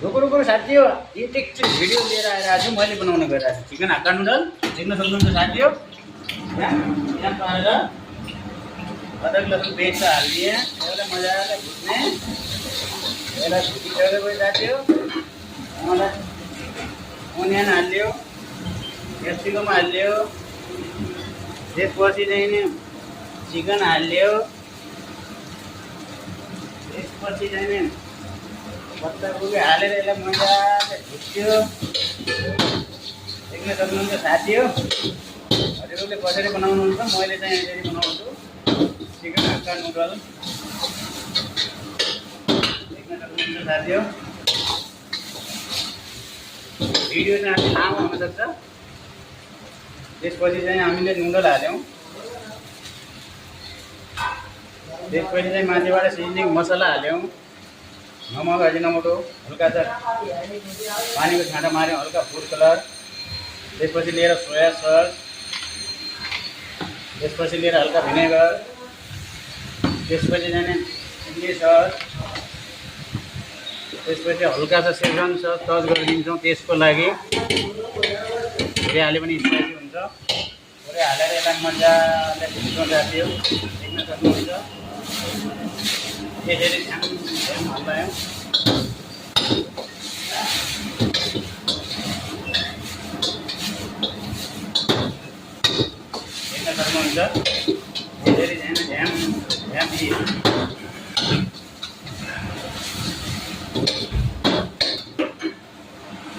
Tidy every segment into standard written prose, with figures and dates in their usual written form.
रुको रुको साथी हो, एकछिन भिडियो लिएर आइरहेको छु। मैले बनाउने गरिरहेको छु चिकन हक्का नुडल। देख्न सक्नुहुन्छ साथी हो, यहाँ पारेर अदरक लसुन पेस्ट हालिदिएँ। यसलाई मजाले भुट्ने, यसलाई भुटिसकेपछि साथी हो मलाई अनियन हाल्यो, क्याप्सिकम हाल्यो, त्यसपछि चाहिँ नि चिकन हाल्यो, त्यसपछि चाहिँ नि पत्ताकोपी हालेर यसलाई मजाले भुट्यो। देख्न सक्नुहुन्छ साथी हो, हजुरहरूले कसरी बनाउनुहुन्छ, मैले चाहिँ यसरी बनाउँछु चिकन हक्का नुडल। देख्न सक्नुहुन्छ साथी हो, भिडियो चाहिँ अलिक लामो हुनसक्छ। त्यसपछि चाहिँ हामीले नुडल हाल्यौँ। त्यसपछि चाहिँ माथिबाट सिजनिङ मसला हाल्यौँ, नमक अजिनोमोटो, हल्का सा पानीको छाँटा माऱ्यौँ, हल्का फुड कलर। त्यसपछि लिएर सोया सस, त्यसपछि लिएर हल्का भिनेगर, त्यसपछि जाने चिल्ली सस, त्यसपछि हल्का सा सेजवान सस टच गरिदिन्छौँ त्यसको लागि। धेरै हाल्यो भने स्पाइसी हुन्छ। थोरै हालेर यसलाई मजाले भुट्न जान्थ्यो। देख्न सक्नुहुन्छ यसरी झ्याम हल्लायौँ। देख्न सक्नुहुन्छ यसरी झ्याम झ्याम झ्याम दिए।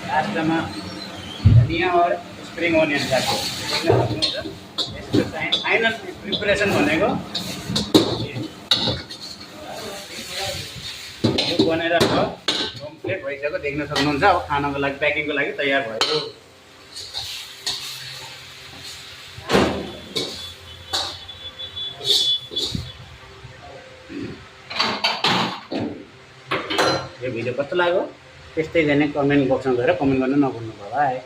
लास्टमा धनिया और स्प्रिङ अनियन राख्यो। देख्न सक्नुहुन्छ यसको फाइनल प्रिपरेसन भनेको यो बनेर कम्प्लिट भइसक्यो। देख्न सक्नुहुन्छ अब खानको लागि प्याकिङको लागि तयार भयो। यो भिडियो कस्तो लाग्यो त्यस्तै जाने कमेन्ट बक्समा गएर कमेन्ट गर्न नभुल्नु होला है।